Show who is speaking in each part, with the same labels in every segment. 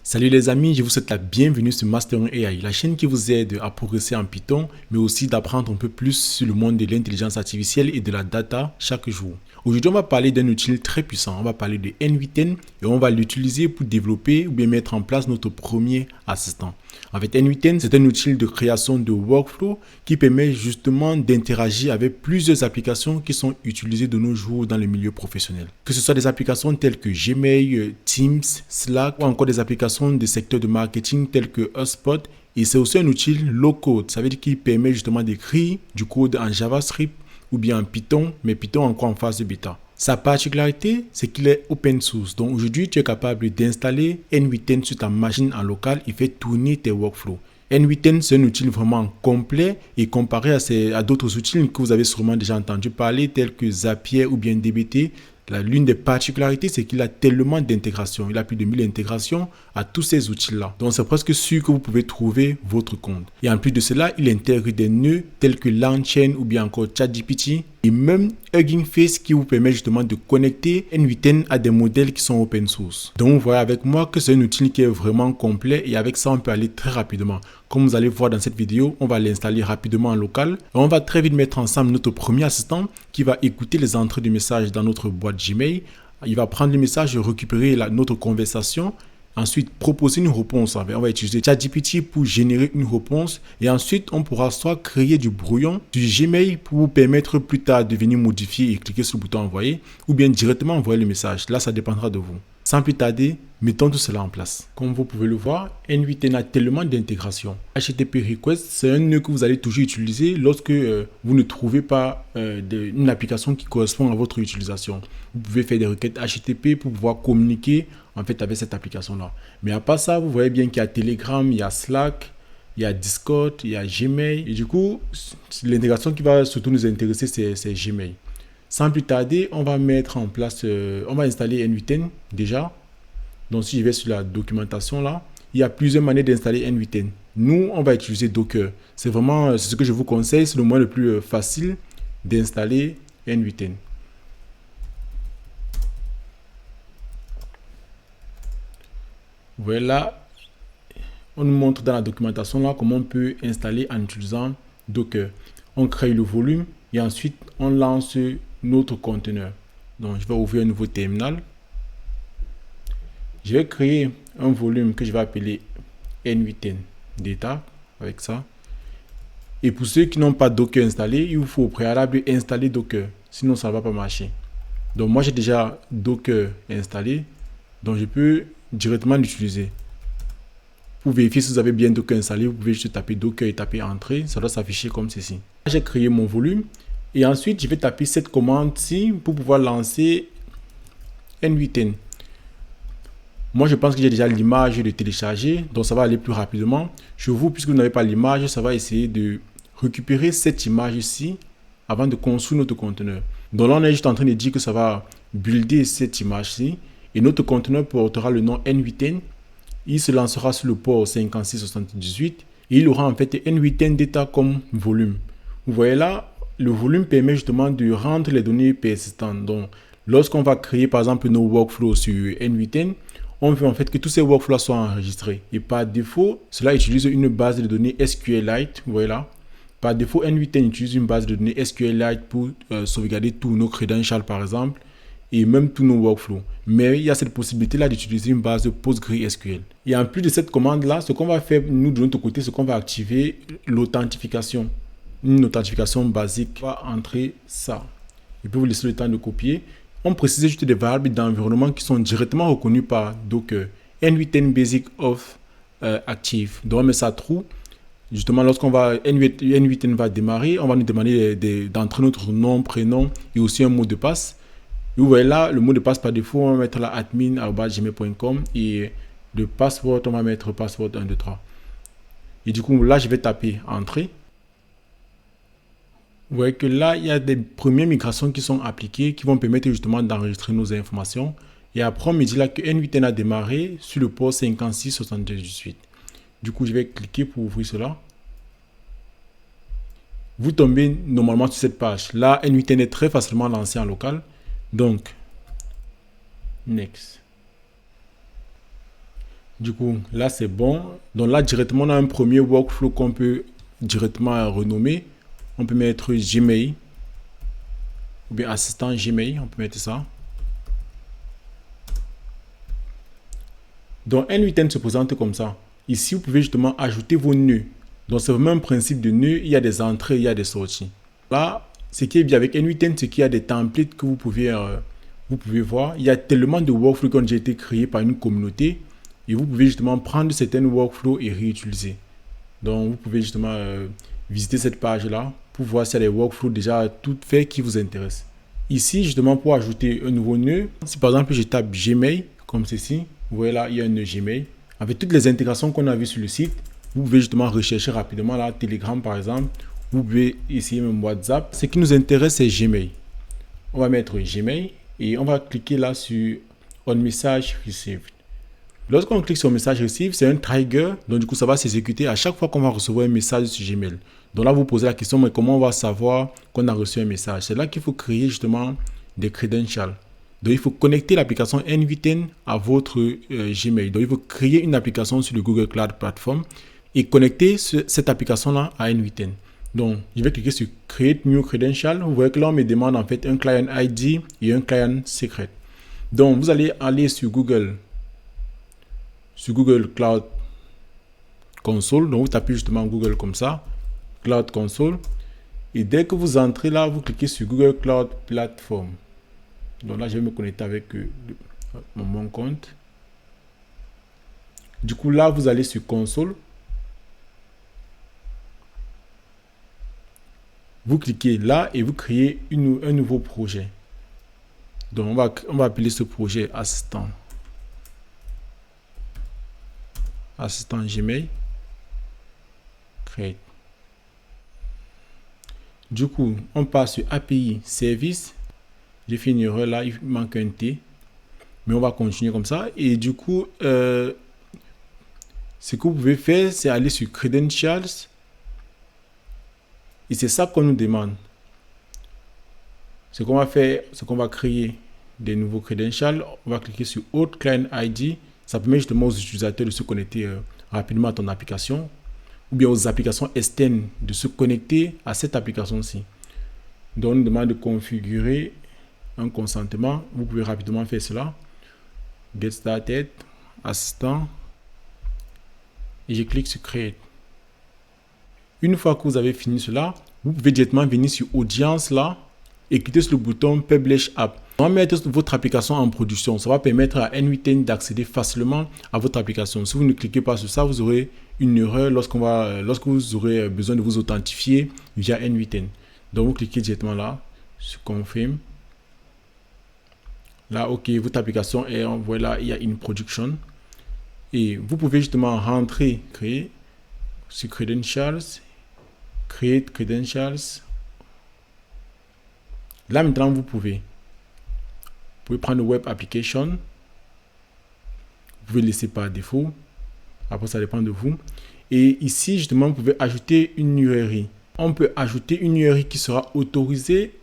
Speaker 1: Salut les amis, je vous souhaite la bienvenue sur Mastering AI, la chaîne qui vous aide à progresser en Python, mais aussi d'apprendre un peu plus sur le monde de l'intelligence artificielle et de la data chaque jour. Aujourd'hui, on va parler d'un outil très puissant, on va parler de N8N et on va l'utiliser pour développer ou bien mettre en place notre premier assistant. En fait, N8N, c'est un outil de création de workflow qui permet justement d'interagir avec plusieurs applications qui sont utilisées de nos jours dans le milieu professionnel. Que ce soit des applications telles que Gmail, Teams, Slack ou encore des applications des secteurs de marketing tels que HubSpot. Et c'est aussi un outil low-code, ça veut dire qu'il permet justement d'écrire du code en JavaScript ou bien en Python, mais Python encore en phase de bêta. Sa particularité, c'est qu'il est open source. Donc aujourd'hui, tu es capable d'installer N8N sur ta machine en local et faire tourner tes workflows. N8N, c'est un outil vraiment complet et comparé à d'autres outils que vous avez sûrement déjà entendu parler, tels que Zapier ou bien DBT, l'une des particularités, c'est qu'il a tellement d'intégrations. Il a plus de 1000 intégrations à tous ces outils-là. Donc, c'est presque sûr que vous pouvez trouver votre compte. Et en plus de cela, il intègre des nœuds tels que LangChain ou bien encore ChatGPT et même Hugging Face qui vous permet justement de connecter N8N à des modèles qui sont open source. Donc, vous voyez avec moi que c'est un outil qui est vraiment complet et avec ça, on peut aller très rapidement. Comme vous allez voir dans cette vidéo, on va l'installer rapidement en local. Et on va très vite mettre ensemble notre premier assistant qui va écouter les entrées de messages dans notre boîte Gmail. Il va prendre le message et récupérer notre conversation. Ensuite, proposer une réponse. On va utiliser ChatGPT pour générer une réponse. Et ensuite, on pourra soit créer du brouillon du Gmail pour vous permettre plus tard de venir modifier et cliquer sur le bouton envoyer. Ou bien directement envoyer le message. Là, ça dépendra de vous. Sans plus tarder, mettons tout cela en place. Comme vous pouvez le voir, N8N a tellement d'intégration. HTTP Request, c'est un nœud que vous allez toujours utiliser lorsque vous ne trouvez pas une application qui correspond à votre utilisation. Vous pouvez faire des requêtes HTTP pour pouvoir communiquer en fait avec cette application-là. Mais à part ça, vous voyez bien qu'il y a Telegram, il y a Slack, il y a Discord, il y a Gmail. Et du coup, l'intégration qui va surtout nous intéresser, c'est Gmail. Sans plus tarder, on va mettre en place, on va installer N8N déjà. Donc si je vais sur la documentation là, il y a plusieurs manières d'installer N8N. Nous, on va utiliser Docker. C'est vraiment ce que je vous conseille, c'est le moyen le plus facile d'installer N8N. Voilà, on nous montre dans la documentation là comment on peut installer en utilisant Docker. On crée le volume et ensuite on lance notre conteneur. Donc je vais ouvrir un nouveau terminal. Je vais créer un volume que je vais appeler N8N Data avec ça. Et pour ceux qui n'ont pas Docker installé, il vous faut au préalable installer Docker. Sinon ça ne va pas marcher. Donc moi j'ai déjà Docker installé. Donc je peux directement l'utiliser. Pour vérifier si vous avez bien Docker installé, vous pouvez juste taper Docker et taper Entrée. Ça doit s'afficher comme ceci. J'ai créé mon volume. Et ensuite, je vais taper cette commande-ci pour pouvoir lancer N8N. Moi, je pense que j'ai déjà l'image de télécharger, donc ça va aller plus rapidement. Chez vous, puisque vous n'avez pas l'image, ça va essayer de récupérer cette image-ci avant de construire notre conteneur. Donc là, on est juste en train de dire que ça va builder cette image-ci. Et notre conteneur portera le nom N8N. Il se lancera sur le port 5678 et il aura en fait N8N Data comme volume. Vous voyez là, le volume permet justement de rendre les données persistantes. Donc, lorsqu'on va créer par exemple nos workflows sur N8N, on veut en fait que tous ces workflows soient enregistrés. Et par défaut, cela utilise une base de données SQLite. Vous voyez là. Par défaut, N8N utilise une base de données SQLite pour sauvegarder tous nos credentials par exemple et même tous nos workflows. Mais il y a cette possibilité-là d'utiliser une base de PostgreSQL. Et en plus de cette commande-là, ce qu'on va faire, nous, de notre côté, c'est qu'on va activer l'authentification. Une authentification basique. On va entrer ça. Et puis vous laissez le temps de copier. On précise juste des variables d'environnement qui sont directement reconnues par Docker. N8N Basic Auth Active. Donc on met ça true. Justement, lorsqu'on va N8N va démarrer, on va nous demander d'entrer notre nom, prénom et aussi un mot de passe. Et vous voyez là, le mot de passe par défaut, on va mettre là admin@gmail.com et le password, on va mettre password 123. Et du coup, là, je vais taper entrée. Vous voyez que là, il y a des premières migrations qui sont appliquées qui vont permettre justement d'enregistrer nos informations. Et après, on me dit là que N8N a démarré sur le port 5678. Du coup, je vais cliquer pour ouvrir cela. Vous tombez normalement sur cette page. Là, N8N est très facilement lancé en local. Donc, next. Du coup, là, c'est bon. Donc là, directement, on a un premier workflow qu'on peut directement renommer. On peut mettre Gmail ou bien assistant Gmail. On peut mettre ça. Donc, un item se présente comme ça. Ici, vous pouvez justement ajouter vos nœuds. Donc, c'est vraiment un principe de nœud. Il y a des entrées, il y a des sorties. Là, ce qui est bien avec N8N, c'est qu'il y a des templates que vous pouvez voir. Il y a tellement de workflows qui ont déjà été créés par une communauté. Et vous pouvez justement prendre certains workflows et réutiliser. Donc, vous pouvez justement visiter cette page-là pour voir s'il y a des workflows déjà tout faits qui vous intéressent. Ici, justement, pour ajouter un nouveau nœud, si par exemple je tape Gmail, comme ceci, vous voyez là, il y a un nœud Gmail. Avec toutes les intégrations qu'on a vues sur le site, vous pouvez justement rechercher rapidement là, Telegram par exemple. Vous pouvez essayer même WhatsApp. Ce qui nous intéresse, c'est Gmail. On va mettre Gmail et on va cliquer là sur On Message Received. Lorsqu'on clique sur Message Received, c'est un trigger. Donc, du coup, ça va s'exécuter à chaque fois qu'on va recevoir un message sur Gmail. Donc là, vous posez la question, mais comment on va savoir qu'on a reçu un message? C'est là qu'il faut créer justement des credentials. Donc, il faut connecter l'application N8N à votre Gmail. Donc, il faut créer une application sur le Google Cloud Platform et connecter cette application-là à N8N. Donc, je vais cliquer sur Create New Credential. Vous voyez que là, on me demande en fait un client ID et un client secret. Donc, vous allez aller sur Google Cloud Console. Donc, vous tapez justement Google comme ça, Cloud Console. Et dès que vous entrez là, vous cliquez sur Google Cloud Platform. Donc là, je vais me connecter avec mon compte. Du coup, là, vous allez sur Console. Vous cliquez là et vous créez un nouveau projet. Donc, on va appeler ce projet Assistant Gmail. Create. Du coup, on passe sur API Service. J'ai fait une erreur là, il manque un T. Mais on va continuer comme ça. Et du coup, ce que vous pouvez faire, c'est aller sur Credentials. Et c'est ça qu'on nous demande. Ce qu'on va faire, c'est qu'on va créer des nouveaux credentials. On va cliquer sur Autre Client ID. Ça permet justement aux utilisateurs de se connecter rapidement à ton application. Ou bien aux applications externes de se connecter à cette application-ci. Donc, on nous demande de configurer un consentement. Vous pouvez rapidement faire cela. Get Started, Assistant. Et je clique sur Create. Une fois que vous avez fini cela, vous pouvez directement venir sur Audience là et cliquer sur le bouton Publish App. On va mettre votre application en production. Ça va permettre à N8N d'accéder facilement à votre application. Si vous ne cliquez pas sur ça, vous aurez une erreur lorsque vous aurez besoin de vous authentifier via N8N. Donc, vous cliquez directement là sur Confirm. Là, OK, votre application est, voilà, il y a une production. Et vous pouvez justement rentrer, créer sur Credentials, Create Credentials. Là, maintenant, vous pouvez prendre Web Application. Vous pouvez laisser par défaut. Après, ça dépend de vous. Et ici, justement, vous pouvez ajouter une URI. On peut ajouter une URI qui sera autorisée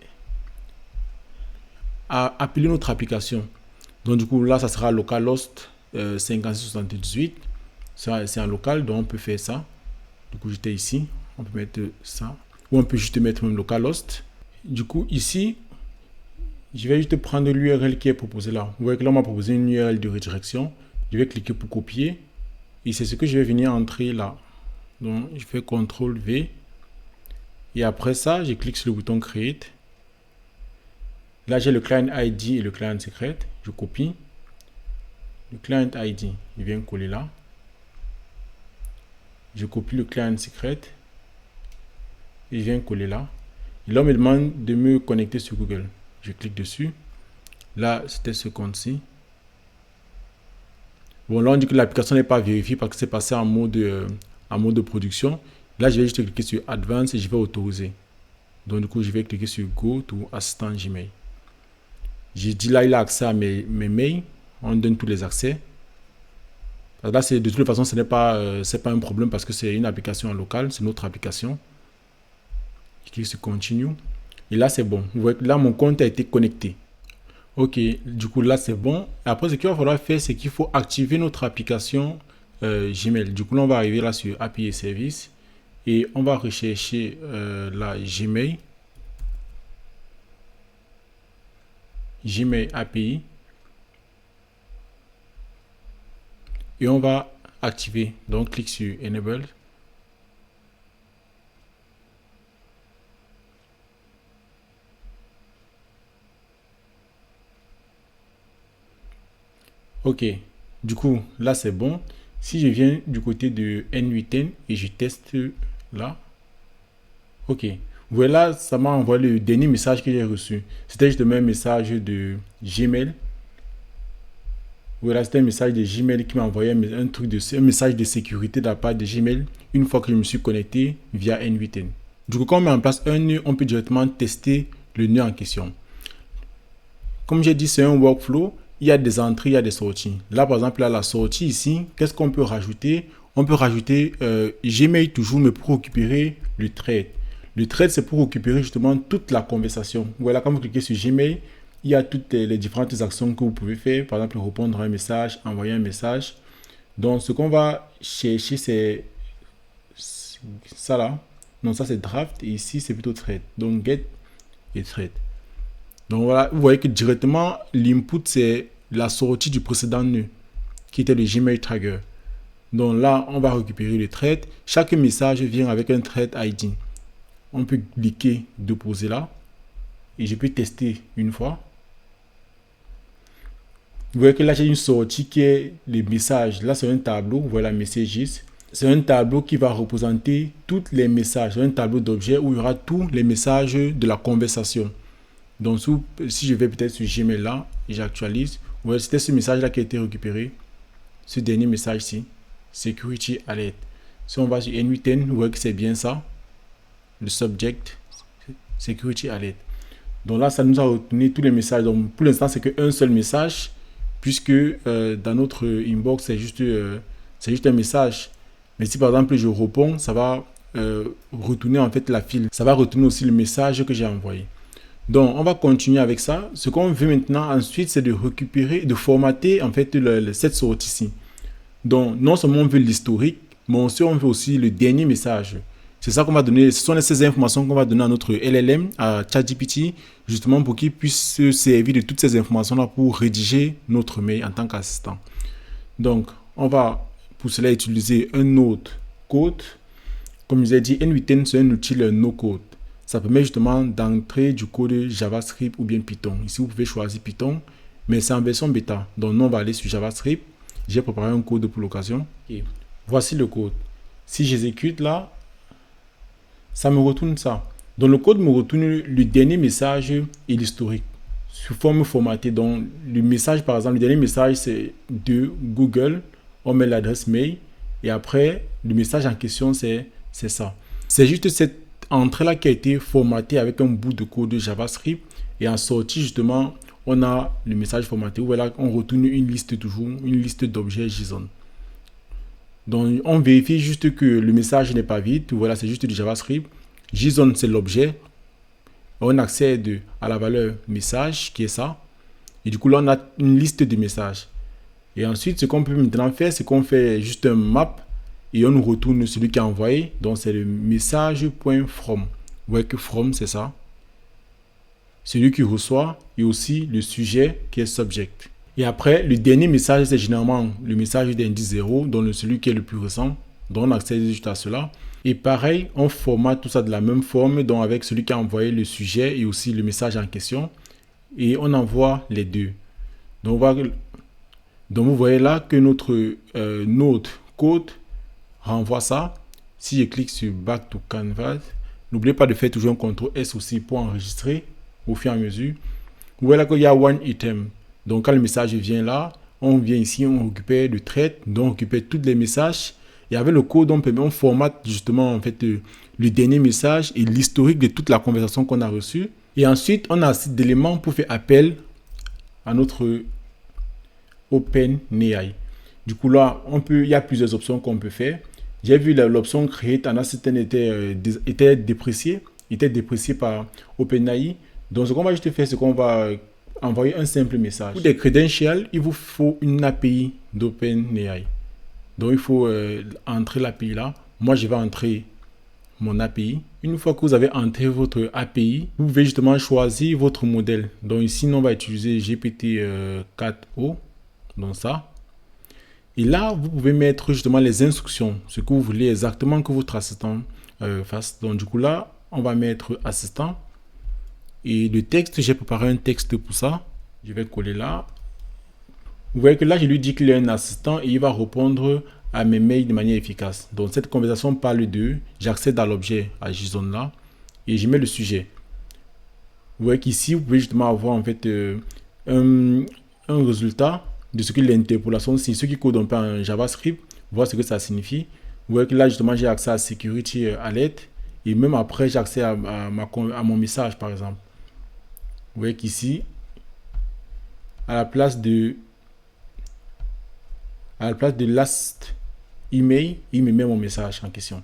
Speaker 1: à appeler notre application. Donc, du coup, là, ça sera localhost 5678. Ça, c'est en local, donc on peut faire ça. Du coup, j'étais ici. On peut mettre ça. Ou on peut juste mettre même localhost. Du coup, ici, je vais juste prendre l'URL qui est proposée là. Vous voyez que là, on m'a proposé une URL de redirection. Je vais cliquer pour copier. Et c'est ce que je vais venir entrer là. Donc, je fais CTRL V. Et après ça, je clique sur le bouton Create. Là, j'ai le client ID et le client secret. Je copie. Le client ID, il vient coller là. Je copie le client secret. Il vient coller là. Et là, on me demande de me connecter sur Google. Je clique dessus. Là, c'était ce compte-ci. Bon, là, on dit que l'application n'est pas vérifiée parce que c'est passé en mode de production. Là, je vais juste cliquer sur Advanced et je vais autoriser. Donc, du coup, je vais cliquer sur Go to Assistant Gmail. J'ai dit là, il a accès à mes mails. On donne tous les accès. Là, de toute façon, ce n'est pas un problème parce que c'est une application en local. C'est notre application. Je clique sur Continue. Et là, c'est bon. Vous voyez que là, mon compte a été connecté. Ok, du coup, là, c'est bon. Après, ce qu'il va falloir faire, c'est qu'il faut activer notre application Gmail. Du coup, là, on va arriver là sur API et services et on va rechercher la Gmail API et on va activer. Donc, clique sur Enable. Ok, du coup, là c'est bon. Si je viens du côté de N8N et je teste là, ok. Voilà, ça m'a envoyé le dernier message que j'ai reçu. C'était justement un message de Gmail. Voilà, c'était un message de Gmail qui m'a envoyé un message de sécurité de la part de Gmail une fois que je me suis connecté via N8N. Du coup, quand on met en place un nœud, on peut directement tester le nœud en question. Comme j'ai dit, c'est un workflow. Il y a des entrées, il y a des sorties. Là, par exemple, à la sortie ici, qu'est-ce qu'on peut rajouter? On peut rajouter Gmail toujours, mais pour récupérer le thread. Le thread, c'est pour récupérer justement toute la conversation. Voilà, quand vous cliquez sur Gmail, il y a toutes les différentes actions que vous pouvez faire. Par exemple, répondre à un message, envoyer un message. Donc, ce qu'on va chercher, c'est ça là. Non, ça c'est draft. Et ici, c'est plutôt thread. Donc, get et thread. Donc voilà, vous voyez que directement, l'input, c'est la sortie du précédent nœud, qui était le Gmail Trigger. Donc là, on va récupérer le thread. Chaque message vient avec un thread ID. On peut cliquer, déposer là. Et je peux tester une fois. Vous voyez que là, j'ai une sortie qui est les messages. Là, c'est un tableau. Voilà, messages. C'est un tableau qui va représenter tous les messages. C'est un tableau d'objets où il y aura tous les messages de la conversation. Donc, si je vais peut-être sur Gmail là, et j'actualise, ouais, c'était ce message-là qui a été récupéré. Ce dernier message-ci, Security Alert. Si on va sur N8N, vous voyez que c'est bien ça. Le subject, Security Alert. Donc là, ça nous a retenu tous les messages. Donc, pour l'instant, c'est qu'un seul message, puisque dans notre inbox, c'est juste un message. Mais si par exemple, je réponds, ça va retourner en fait la file. Ça va retourner aussi le message que j'ai envoyé. Donc, on va continuer avec ça. Ce qu'on veut maintenant ensuite, c'est de récupérer, de formater en fait cette sortie-ci. Donc, non seulement on veut l'historique, mais aussi on veut aussi le dernier message. C'est ça qu'on va donner. Ce sont ces informations qu'on va donner à notre LLM, à ChatGPT, justement pour qu'il puisse se servir de toutes ces informations-là pour rédiger notre mail en tant qu'assistant. Donc, on va pour cela utiliser un autre code. Comme je vous ai dit, N8N, c'est un outil no-code. Ça permet justement d'entrer du code JavaScript ou bien Python. Ici, vous pouvez choisir Python, mais c'est en version bêta. Donc, nous, on va aller sur JavaScript. J'ai préparé un code pour l'occasion. Et voici le code. Si j'exécute là, ça me retourne ça. Donc, le code me retourne le dernier message et l'historique sous forme formatée. Donc, le message, par exemple, le dernier message, c'est de Google. On met l'adresse mail. Et après, le message en question, c'est ça. C'est juste cette entrée-là qui a été formatée avec un bout de code de JavaScript. Et en sortie, justement, on a le message formaté. Voilà, on retourne une liste toujours, une liste d'objets JSON. Donc, on vérifie juste que le message n'est pas vide. Voilà, c'est juste du JavaScript. JSON, c'est l'objet. On accède à la valeur message, qui est ça. Et du coup, là, on a une liste de messages. Et ensuite, ce qu'on peut maintenant faire, c'est qu'on fait juste un map et on nous retourne celui qui a envoyé. Donc, c'est le message.from. Vous voyez que from, c'est ça. Celui qui reçoit et aussi le sujet qui est subject. Et après, le dernier message, c'est généralement le message d'indice 0, donc celui qui est le plus récent. Donc, on accède juste à cela. Et pareil, on formate tout ça de la même forme, donc avec celui qui a envoyé le sujet et aussi le message en question. Et on envoie les deux. Donc, vous voyez là que notre code renvoie ça. Si je clique sur Back to Canvas, n'oubliez pas de faire toujours un CTRL S aussi pour enregistrer au fur et à mesure. Vous voyez là qu'il y a one item. Donc quand le message vient là, on vient ici, on récupère le thread, donc on récupère tous les messages. Et avec le code, on formate justement en fait le dernier message et l'historique de toute la conversation qu'on a reçue. Et ensuite, on a assez d'éléments pour faire appel à notre OpenAI. Du coup là, il y a plusieurs options qu'on peut faire. J'ai vu l'option Create an Assistant était dépréciée par OpenAI. Donc ce qu'on va juste faire, c'est qu'on va envoyer un simple message. Pour des credentials, il vous faut une API d'OpenAI. Donc, il faut entrer l'API là. Moi, je vais entrer mon API. Une fois que vous avez entré votre API, vous pouvez justement choisir votre modèle. Donc ici, on va utiliser GPT-4o. Donc ça. Et là, vous pouvez mettre justement les instructions, ce que vous voulez exactement que votre assistant fasse. Donc du coup là, on va mettre assistant. Et le texte, j'ai préparé un texte pour ça. Je vais coller là. Vous voyez que là, je lui dis qu'il est un assistant et il va répondre à mes mails de manière efficace. Donc cette conversation parle de, j'accède à l'objet à JSON là et je mets le sujet. Vous voyez qu'ici, vous pouvez justement avoir en fait un résultat de ce que l'interpolation, c'est ceux qui codent un peu en JavaScript, voir ce que ça signifie. Vous voyez que là, justement, j'ai accès à Security Alert et même après, j'ai accès à mon message, par exemple. Vous voyez qu'ici, à la place de last email, il me met mon message en question.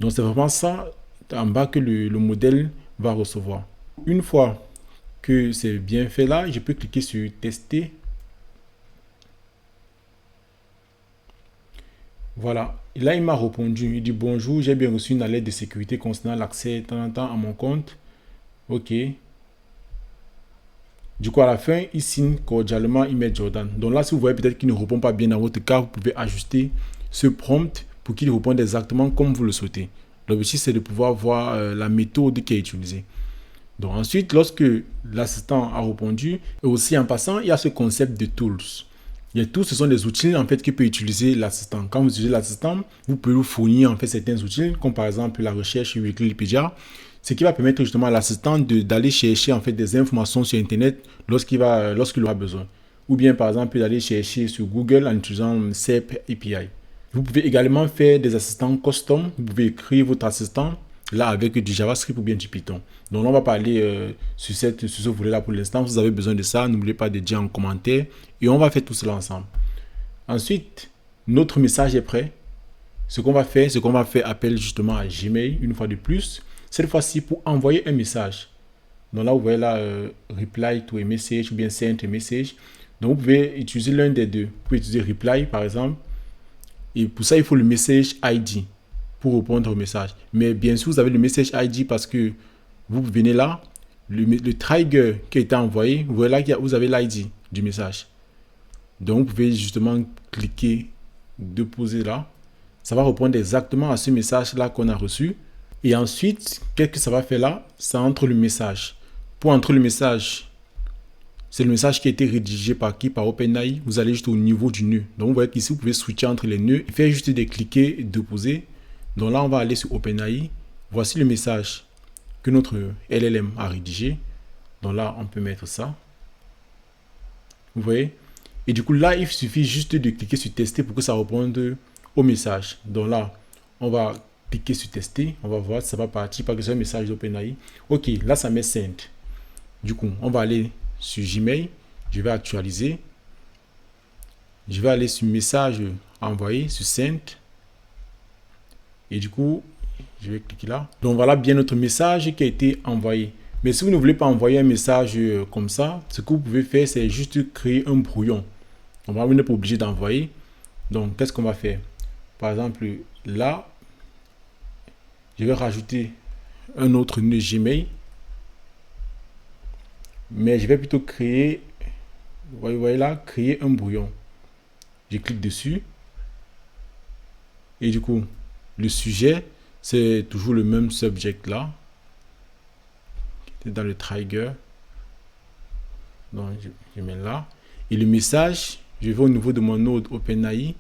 Speaker 1: Donc, c'est vraiment ça en bas que le modèle va recevoir. Une fois que c'est bien fait là, je peux cliquer sur tester. Voilà. Et là, il m'a répondu. Il dit bonjour, j'ai bien reçu une alerte de sécurité concernant l'accès à mon compte. OK. Du coup, à la fin, il signe cordialement email Jordan. Donc là, si vous voyez peut-être qu'il ne répond pas bien dans votre cas, vous pouvez ajuster ce prompt pour qu'il réponde exactement comme vous le souhaitez. L'objectif, c'est de pouvoir voir la méthode qui est utilisée. Donc ensuite, lorsque l'assistant a répondu, et aussi en passant, il y a ce concept de tools. Les tools, ce sont des outils en fait que peut utiliser l'assistant. Quand vous utilisez l'assistant, vous pouvez vous fournir en fait certains outils, comme par exemple la recherche sur Wikipedia, ce qui va permettre justement à l'assistant d'aller chercher en fait des informations sur Internet lorsqu'il aura besoin. Ou bien par exemple d'aller chercher sur Google en utilisant SERP API. Vous pouvez également faire des assistants custom. Vous pouvez écrire votre assistant là avec du JavaScript ou bien du Python. Donc là, on va parler sur ce volet-là pour l'instant. Si vous avez besoin de ça, n'oubliez pas de dire en commentaire et on va faire tout cela ensemble. Ensuite, notre message est prêt. Ce qu'on va faire, c'est qu'on va faire appel justement à Gmail une fois de plus. Cette fois-ci pour envoyer un message. Donc là, vous voyez là, reply to a message ou bien send a message. Donc vous pouvez utiliser l'un des deux. Vous pouvez utiliser reply par exemple. Et pour ça, il faut le message ID pour répondre au message. Mais bien sûr, vous avez le message ID parce que vous venez là, le trigger qui a été envoyé, vous voyez là que vous avez l'ID du message. Donc, vous pouvez justement cliquer, déposer là. Ça va répondre exactement à ce message-là qu'on a reçu. Et ensuite, qu'est-ce que ça va faire là? Ça entre le message. Pour entrer le message, c'est le message qui a été rédigé par qui? Par OpenAI. Vous allez juste au niveau du nœud. Donc, vous voyez qu'ici, vous pouvez switcher entre les nœuds et faire juste des cliquer et déposer. Donc là, on va aller sur OpenAI. Voici le message que notre LLM a rédigé. Donc là, on peut mettre ça. Vous voyez? Et du coup, là, il suffit juste de cliquer sur tester pour que ça réponde au message. Donc là, on va cliquer sur tester. On va voir si ça va partir parce que c'est un message d'OpenAI. OK, là, ça met send. Du coup, on va aller sur Gmail. Je vais actualiser. Je vais aller sur message envoyé, sur send. Et du coup, je vais cliquer là. Donc voilà bien notre message qui a été envoyé. Mais si vous ne voulez pas envoyer un message comme ça, ce que vous pouvez faire, c'est juste créer un brouillon. On va pas obligé d'envoyer. Donc, qu'est-ce qu'on va faire? Par exemple, là, je vais rajouter un autre nœud Gmail. Mais je vais plutôt créer, vous voyez là, créer un brouillon. Je clique dessus. Et du coup, le sujet, c'est toujours le même subject là. C'est dans le trigger. Donc, je mets là. Et le message, je vais au niveau de mon node OpenAI.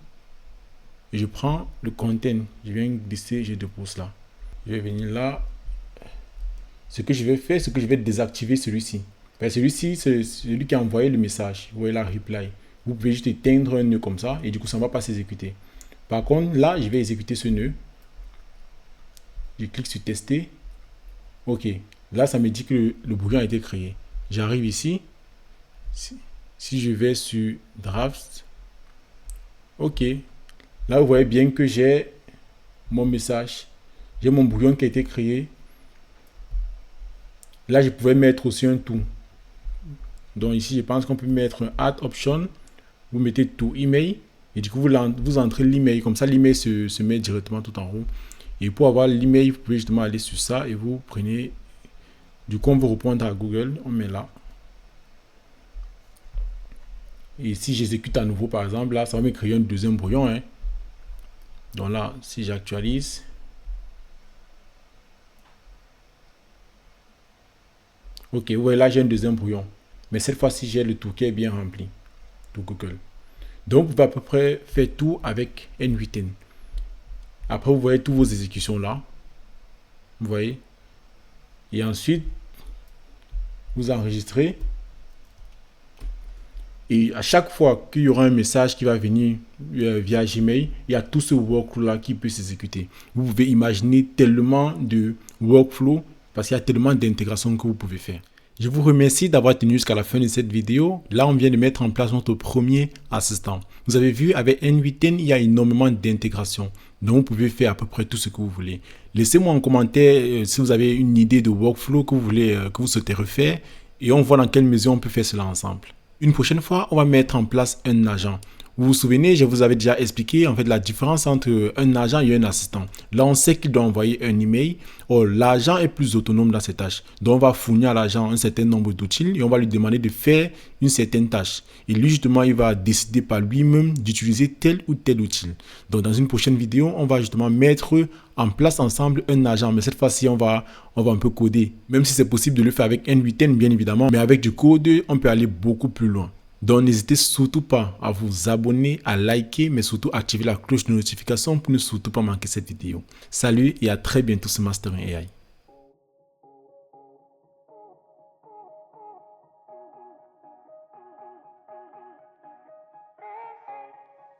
Speaker 1: Et je prends le content. Je viens glisser, je dépose là. Je vais venir là. Ce que je vais faire, c'est que je vais désactiver celui-ci. Celui-ci, c'est celui qui a envoyé le message. Vous voyez là, reply. Vous pouvez juste éteindre un nœud comme ça. Et du coup, ça ne va pas s'exécuter. Par contre, là, je vais exécuter ce nœud. Je clique sur tester. OK. Là, ça me dit que le brouillon a été créé. J'arrive ici. Si je vais sur draft. OK. Là, vous voyez bien que j'ai mon message. J'ai mon brouillon qui a été créé. Là, je pouvais mettre aussi un tout. Donc ici, je pense qu'on peut mettre un add option. Vous mettez tout email. Et du coup, vous entrez l'email. Comme ça, l'email se met directement tout en haut. Et pour avoir l'email, vous pouvez justement aller sur ça et vous prenez. Du coup, on veut répondre à Google. On met là. Et si j'exécute à nouveau, par exemple, là, ça va me créer un deuxième brouillon. Hein. Donc là, si j'actualise. Ok, vous voyez là, j'ai un deuxième brouillon. Mais cette fois-ci, j'ai le toolkit bien rempli. Tout Google. Donc, vous pouvez à peu près faire tout avec N8N. Après, vous voyez toutes vos exécutions là. Vous voyez. Et ensuite, vous enregistrez. Et à chaque fois qu'il y aura un message qui va venir via Gmail, il y a tout ce workflow-là qui peut s'exécuter. Vous pouvez imaginer tellement de workflow parce qu'il y a tellement d'intégrations que vous pouvez faire. Je vous remercie d'avoir tenu jusqu'à la fin de cette vidéo. Là, on vient de mettre en place notre premier assistant. Vous avez vu, avec N8N, il y a énormément d'intégration. Donc, vous pouvez faire à peu près tout ce que vous voulez. Laissez-moi en commentaire si vous avez une idée de workflow que vous voulez, que vous souhaitez refaire. Et on voit dans quelle mesure on peut faire cela ensemble. Une prochaine fois, on va mettre en place un agent. Vous vous souvenez, je vous avais déjà expliqué en fait la différence entre un agent et un assistant. Là, on sait qu'il doit envoyer un email. Or, l'agent est plus autonome dans ses tâches. Donc, on va fournir à l'agent un certain nombre d'outils et on va lui demander de faire une certaine tâche. Et lui, justement, il va décider par lui-même d'utiliser tel ou tel outil. Donc, dans une prochaine vidéo, on va justement mettre en place ensemble un agent. Mais cette fois-ci, on va un peu coder. Même si c'est possible de le faire avec N8N, bien évidemment. Mais avec du code, on peut aller beaucoup plus loin. Donc, n'hésitez surtout pas à vous abonner, à liker, mais surtout activer la cloche de notification pour ne surtout pas manquer cette vidéo. Salut et à très bientôt sur Mastering AI.